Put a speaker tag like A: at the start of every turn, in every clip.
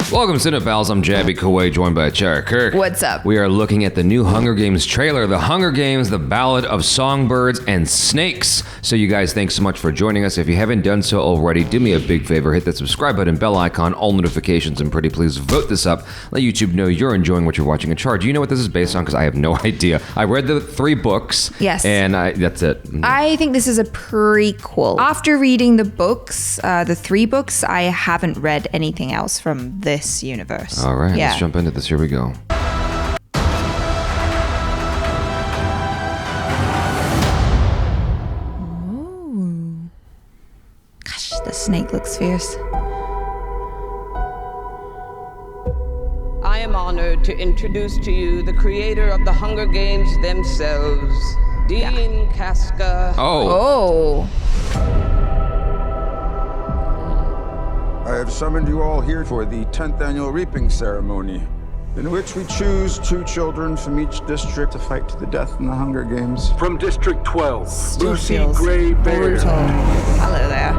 A: Welcome to Cinepals. I'm Jabby Kuwait, joined by ACHARA KIRK.
B: What's up?
A: We are looking at the new Hunger Games trailer, The Hunger Games, The Ballad of Songbirds and Snakes. So you guys, thanks so much for joining us. If you haven't done so already, do me a big favor, hit that subscribe button, bell icon, all notifications, and pretty please vote this up. Let YouTube know you're enjoying what you're watching. ACHARA, do you know what this is based on? Because I have no idea. I read the 3 books.
B: Yes.
A: And that's it.
B: I think this is a prequel. After reading the books, the 3 books, I haven't read anything else from this universe.
A: All right, let's jump into this. Here we go.
B: Ooh. Gosh, the snake looks fierce.
C: I am honored to introduce to you the creator of the Hunger Games themselves, Dean Casca.
A: Oh.
D: I have summoned you all here for the 10th annual reaping ceremony, in which we choose 2 children from each district to fight to the death in the Hunger Games.
E: From District 12,
B: Still
E: Lucy
B: feels
E: Gray Bear.
B: brutal. Hello there.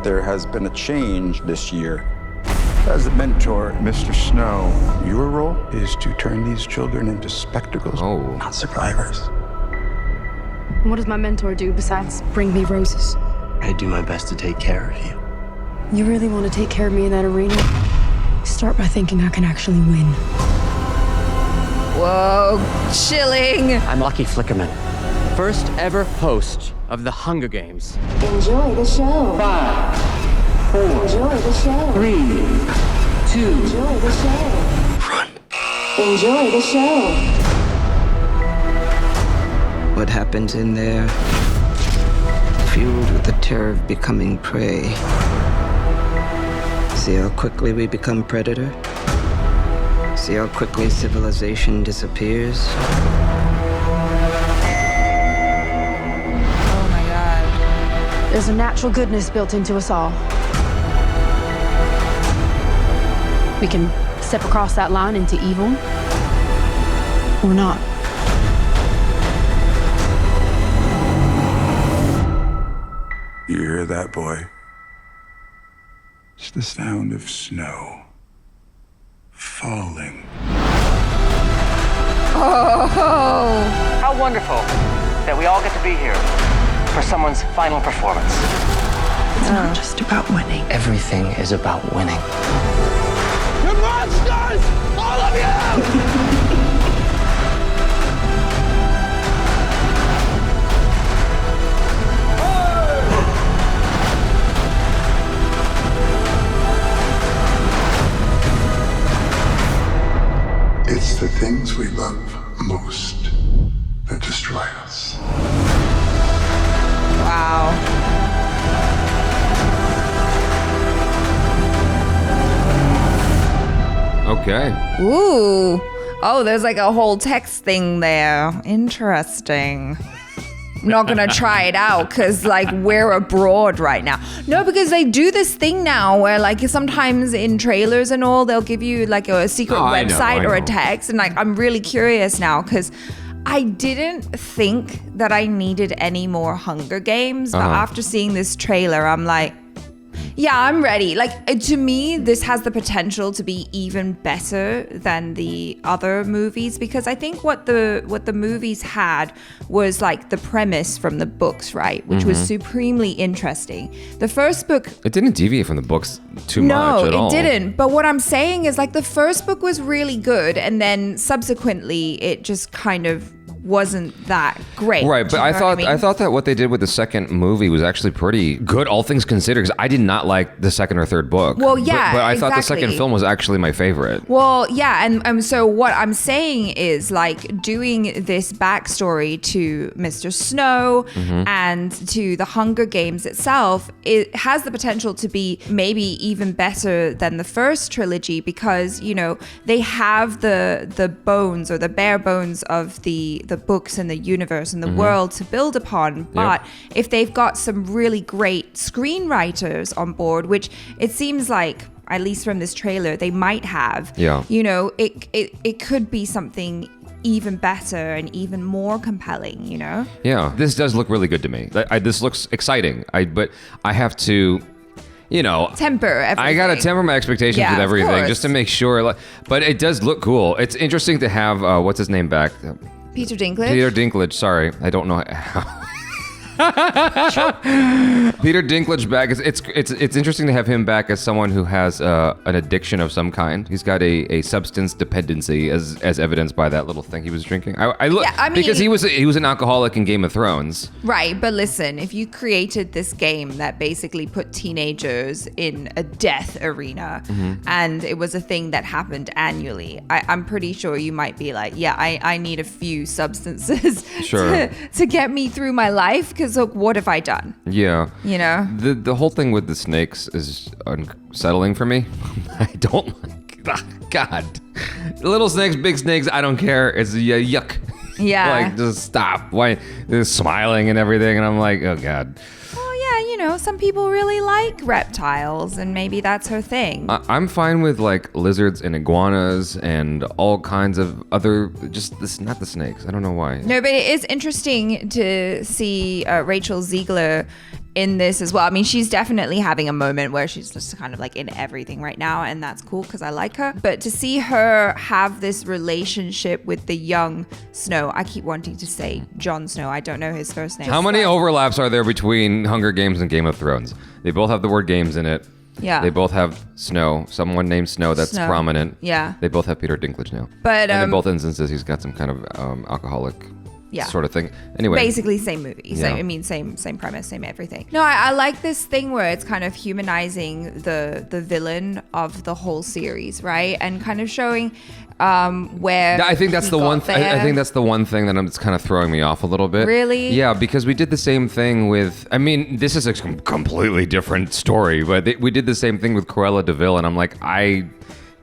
D: There has been a change this year. As a mentor, Mr. Snow, your role is to turn these children into spectacles, not survivors.
F: What does my mentor do besides bring me roses?
G: I do my best to take care of you.
F: You really want to take care of me in that arena? Start by thinking I can actually win.
B: Whoa, chilling.
G: I'm Lucky Flickerman, first ever host of the Hunger Games.
H: Enjoy the show.
G: 5, 4,
H: Enjoy the show.
G: 3, 2.
H: Enjoy the show.
G: Run.
H: Enjoy the show.
I: What happens in there, fueled with the terror of becoming prey. See how quickly we become predator? See how quickly civilization disappears?
B: Oh my god.
F: There's a natural goodness built into us all. We can step across that line into evil, or not.
D: You hear that, boy? It's the sound of snow falling.
B: Oh.
G: How wonderful that we all get to be here for someone's final performance.
I: It's not just about winning. Everything is about winning.
E: The monsters! All of you!
D: It's the things we love most that destroy us.
B: Wow.
A: Okay.
B: Ooh. Oh, there's like a whole text thing there. Interesting. I'm not gonna try it out because like we're abroad right now. No, because they do this thing now where like sometimes in trailers and all, they'll give you like a secret website or a text. And like, I'm really curious now because I didn't think that I needed any more Hunger Games. But after seeing this trailer, I'm like, yeah, I'm ready. Like, to me, this has the potential to be even better than the other movies because I think what the movies had was like the premise from the books, right? Which was supremely interesting. The first book...
A: It didn't deviate from the books too much at all.
B: No, it didn't. But what I'm saying is like the first book was really good and then subsequently it just kind of wasn't that great.
A: Right, but I thought that what they did with the second movie was actually pretty good, all things considered, because I did not like the second or third book.
B: Well, yeah,
A: but I thought the
B: exactly.
A: second film was actually my favorite.
B: Well, yeah, and so what I'm saying is like doing this backstory to Mr. Snow and to the Hunger Games itself, it has the potential to be maybe even better than the first trilogy because, you know, they have the bones or the bare bones of the books and the universe and the world to build upon. But if they've got some really great screenwriters on board, which it seems like, at least from this trailer, they might have, you know, it could be something even better and even more compelling, you know?
A: Yeah, this does look really good to me. This looks exciting, but I have to... you know,
B: temper everything.
A: I gotta temper my expectations
B: Yeah,
A: with
B: of
A: everything
B: course.
A: just to make sure. But it does look cool. It's interesting to have what's his name back?
B: Peter Dinklage.
A: Peter Dinklage. Sorry, I don't know how. Peter Dinklage back. It's interesting to have him back as someone who has an addiction of some kind. He's got a substance dependency, as evidenced by that little thing he was drinking. I look because he was an alcoholic in Game of Thrones.
B: Right, but listen, if you created this game that basically put teenagers in a death arena, and it was a thing that happened annually, I'm pretty sure you might be like, yeah, I need a few substances to get me through my life. Because look, what have I done?
A: Yeah.
B: You know?
A: The whole thing with the snakes is unsettling for me. I don't like, God. Little snakes, big snakes, I don't care. It's yuck.
B: Yeah.
A: Like, just stop. Why? They're smiling and everything, and I'm like, oh, God.
B: Well, yeah, you know, some people really like reptiles, and maybe that's her thing.
A: I'm fine with, like, lizards and iguanas and all kinds of other, not the snakes. I don't know why.
B: No, but it is interesting to see Rachel Zegler in this as well. I mean, she's definitely having a moment where she's just kind of like in everything right now, and that's cool because I like her. But to see her have this relationship with the young Snow, I keep wanting to say Jon Snow. I don't know his first name.
A: How many overlaps are there between Hunger Games and Game of Thrones? They both have the word games in it.
B: Yeah.
A: They both have Snow. Someone named Snow that's
B: Snow.
A: prominent.
B: Yeah.
A: They both have Peter Dinklage now.
B: But
A: and in both instances, he's got some kind of alcoholic sort of thing. Anyway.
B: Basically same movie.
A: Yeah.
B: Same premise, same everything. No, I like this thing where it's kind of humanizing the villain of the whole series, right? And kind of showing where
A: I think that's the one. I think that's the one thing that it's kind of throwing me off a little bit.
B: Really?
A: Yeah, because we did the same thing with. I mean, this is a completely different story, but we did the same thing with Cruella de Vil, and I'm like, I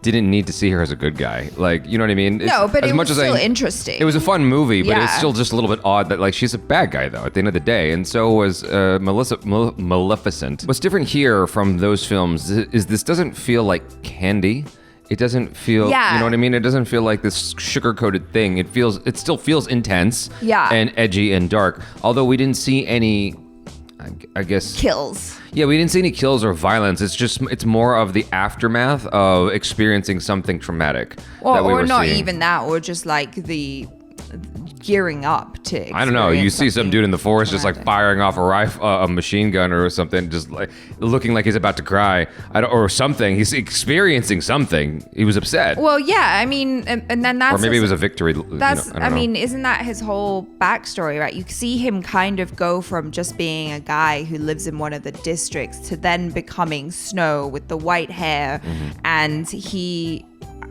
A: didn't need to see her as a good guy. Like, you know what I mean?
B: No, but it was still interesting.
A: It was a fun movie, but
B: Yeah.
A: it's still just a little bit odd that, like, she's a bad guy, though, at the end of the day. And so was Maleficent. What's different here from those films is this doesn't feel like candy. It doesn't feel, you know what I mean? It doesn't feel like this sugar-coated thing. It still feels intense and edgy and dark. Although we didn't see any, I guess,
B: kills.
A: Yeah, we didn't see any kills or violence. It's more of the aftermath of experiencing something traumatic.
B: Or not even that, or just like the gearing up to.
A: I don't know. You see some dude in the forest just like firing off a rifle, a machine gun or something, just like looking like he's about to cry, or something. He's experiencing something. He was upset.
B: Well, yeah. I mean, and then that's.
A: Or maybe it was a victory.
B: That's.
A: I don't know.
B: mean, isn't that his whole backstory, right? You see him kind of go from just being a guy who lives in one of the districts to then becoming Snow with the white hair, and he.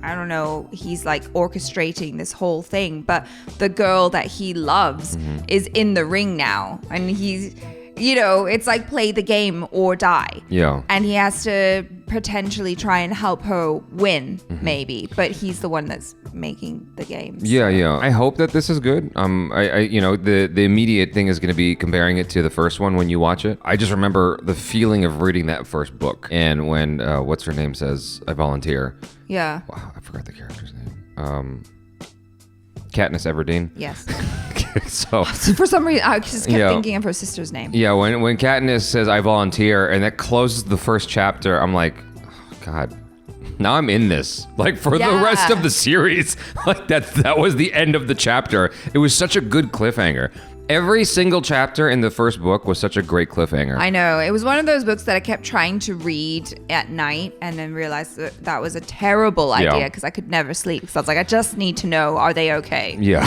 B: I don't know, he's like orchestrating this whole thing, but the girl that he loves is in the ring now, and he's, you know, it's like play the game or die. Yeah. And he has to potentially try and help her win, maybe, but he's the one that's making the games.
A: Yeah. I hope that this is good. The immediate thing is going to be comparing it to the first one when you watch it. I just remember the feeling of reading that first book, and when what's her name says, "I volunteer."
B: Yeah.
A: Wow, I forgot the character's name. Katniss Everdeen.
B: Yes.
A: So
B: for some reason, I just kept thinking of her sister's name.
A: Yeah, when Katniss says, "I volunteer," and that closes the first chapter, I'm like, oh, God. Now I'm in this, like, for the rest of the series. Like, that was the end of the chapter. It was such a good cliffhanger. Every single chapter in the first book was such a great cliffhanger.
B: I know. It was one of those books that I kept trying to read at night and then realized that was a terrible idea because I could never sleep. So I was like, I just need to know, are they okay?
A: Yeah.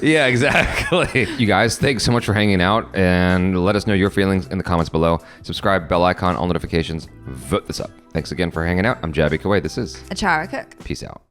A: Yeah, exactly. You guys, thanks so much for hanging out, and let us know your feelings in the comments below. Subscribe, bell icon, all notifications. Vote this up. Thanks again for hanging out. I'm Jabby Kawai. This is
B: ACHARA KIRK.
A: Peace out.